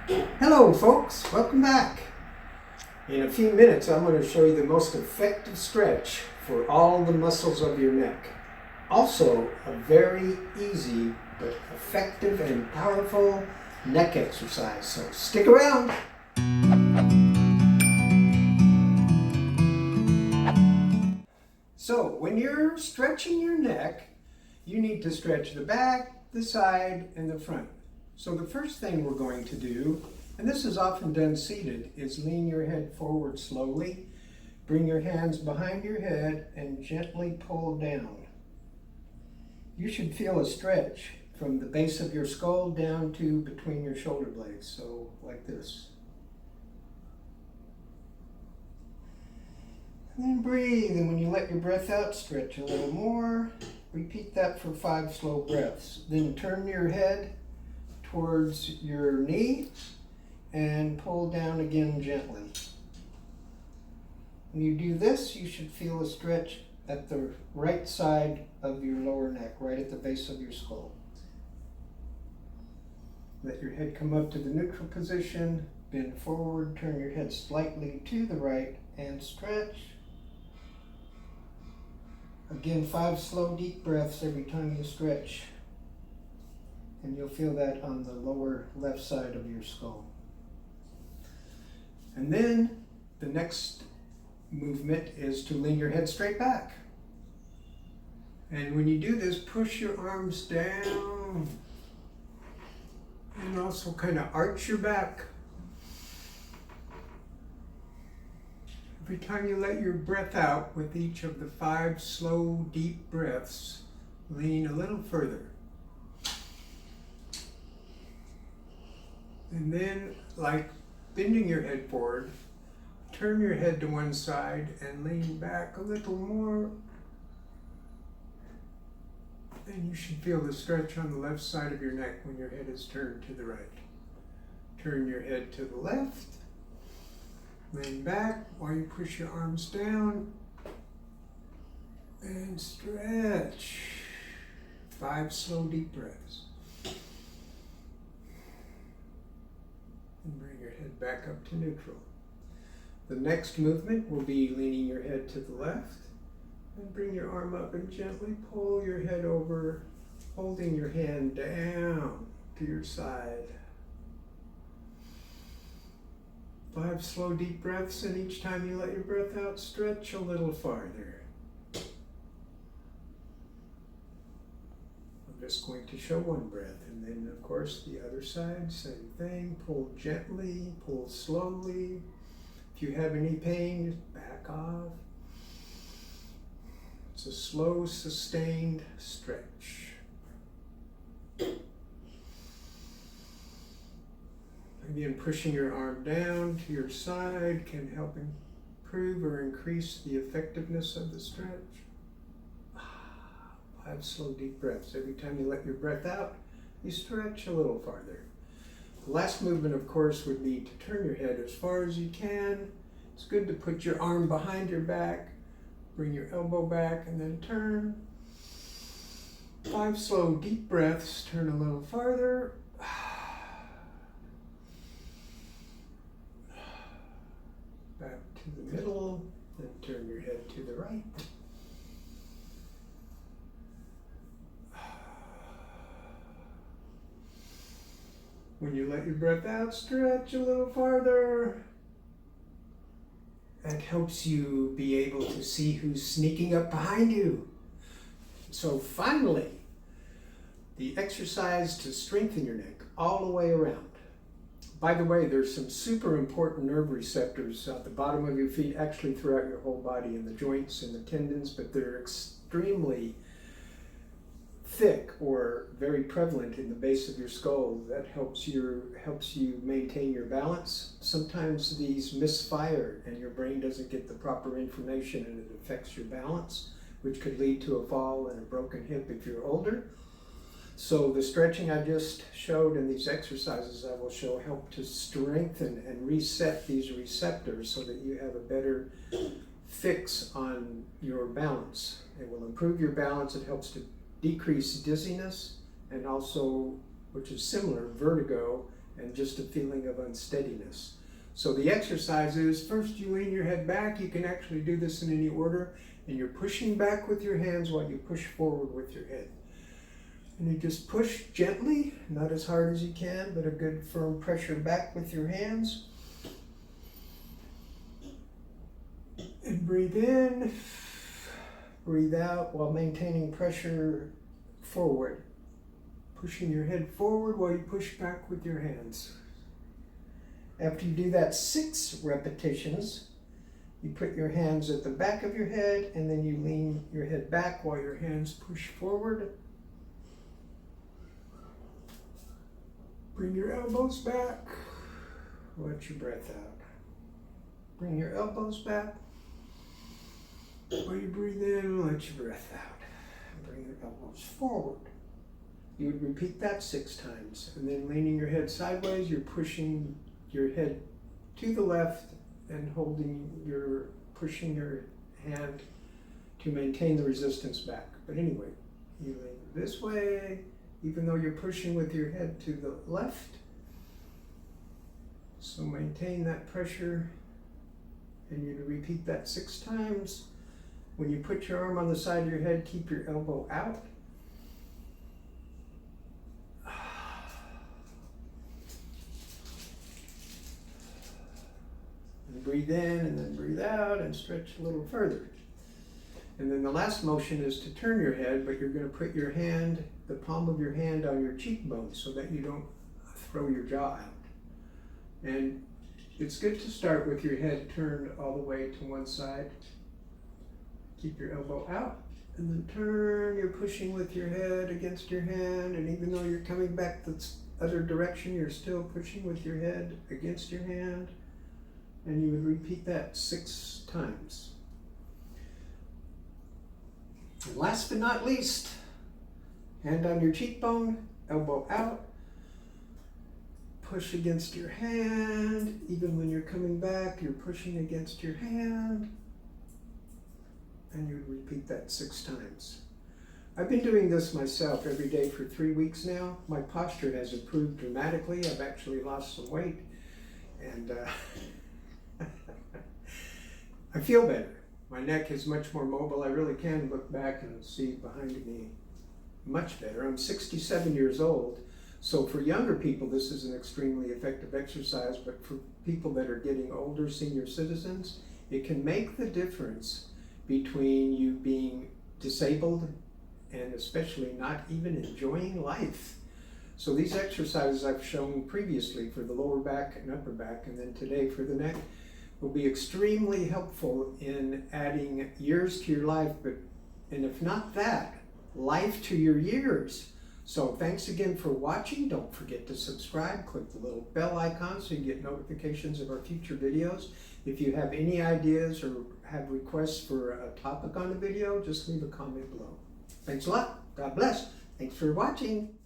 Hello folks, welcome back. In a few minutes I'm going to show you the most effective stretch for all the muscles of your neck. Also a very easy but effective and powerful neck exercise, so stick around. So when you're stretching your neck, you need to stretch the back, the side, and the front. So the first thing we're going to do, and this is often done seated, is lean your head forward slowly, bring your hands behind your head, and gently pull down. You should feel a stretch from the base of your skull down to between your shoulder blades, so like this. And then breathe, and when you let your breath out, stretch a little more. Repeat that for 5 slow breaths. Then turn your head towards your knee and pull down again gently. When you do this, you should feel a stretch at the right side of your lower neck, right at the base of your skull. Let your head come up to the neutral position, bend forward, turn your head slightly to the right, and stretch. Again, 5 slow deep breaths every time you stretch. And you'll feel that on the lower left side of your skull. And then the next movement is to lean your head straight back. And when you do this, push your arms down and also kind of arch your back. Every time you let your breath out with each of the 5 slow deep breaths, lean a little further. And then, like bending your head forward, turn your head to one side and lean back a little more. And you should feel the stretch on the left side of your neck when your head is turned to the right. Turn your head to the left, lean back while you push your arms down, and stretch. 5 slow deep breaths. And bring your head back up to neutral. The next movement will be leaning your head to the left, and bring your arm up and gently pull your head over, holding your hand down to your side. 5 slow deep breaths, and each time you let your breath out, stretch a little farther. I'm just going to show one breath, and then of course the other side, same thing. Pull gently, pull slowly. If you have any pain, just back off. It's a slow, sustained stretch. Again, pushing your arm down to your side can help improve or increase the effectiveness of the stretch. 5 slow deep breaths. Every time you let your breath out, you stretch a little farther. The last movement, of course, would be to turn your head as far as you can. It's good to put your arm behind your back, bring your elbow back, and then turn. 5 slow deep breaths. Turn a little farther. Back to the middle, then turn your head to the right. When you let your breath out, stretch a little farther. That helps you be able to see who's sneaking up behind you. So finally, the exercise to strengthen your neck all the way around. By the way, there's some super important nerve receptors at the bottom of your feet, actually throughout your whole body, in the joints and the tendons, but they're extremely thick or very prevalent in the base of your skull. That helps you maintain your balance. Sometimes these misfire and your brain doesn't get the proper information and it affects your balance, which could lead to a fall and a broken hip if you're older. So the stretching I just showed and these exercises I will show help to strengthen and reset these receptors so that you have a better fix on your balance. It will improve your balance. It helps to decrease dizziness and also, which is similar, vertigo and just a feeling of unsteadiness. So the exercise is, first you lean your head back. You can actually do this in any order, and you're pushing back with your hands while you push forward with your head. And you just push gently, not as hard as you can, but a good firm pressure back with your hands. And breathe in, breathe out while maintaining pressure forward. Pushing your head forward while you push back with your hands. After you do that 6 repetitions, you put your hands at the back of your head and then you lean your head back while your hands push forward. Bring your elbows back. Let your breath out. Bring your elbows back. While you breathe in, let your breath out. Bring your elbows forward. You would repeat that 6 times. And then leaning your head sideways, you're pushing your head to the left and pushing your hand to maintain the resistance back. But anyway, you lean this way, even though you're pushing with your head to the left. So maintain that pressure, and you repeat that 6 times. When you put your arm on the side of your head, keep your elbow out. And breathe in and then breathe out and stretch a little further. And then the last motion is to turn your head, but you're going to put your hand, the palm of your hand on your cheekbone so that you don't throw your jaw out. And it's good to start with your head turned all the way to one side. Keep your elbow out and then turn. You're pushing with your head against your hand, and even though you're coming back the other direction, you're still pushing with your head against your hand. And you would repeat that 6 times. And last but not least, hand on your cheekbone, elbow out, push against your hand. Even when you're coming back, you're pushing against your hand. And you would repeat that 6 times. I've been doing this myself every day for 3 weeks now. My posture has improved dramatically. I've actually lost some weight. And I feel better. My neck is much more mobile. I really can look back and see behind me much better. I'm 67 years old, so for younger people this is an extremely effective exercise, but for people that are getting older, senior citizens, it can make the difference between you being disabled and especially not even enjoying life. So these exercises I've shown previously for the lower back and upper back, and then today for the neck, will be extremely helpful in adding years to your life, and if not that, life to your years. So thanks again for watching. Don't forget to subscribe. Click the little bell icon so you get notifications of our future videos. If you have any ideas or have requests for a topic on a video, just leave a comment below. Thanks a lot. God bless. Thanks for watching.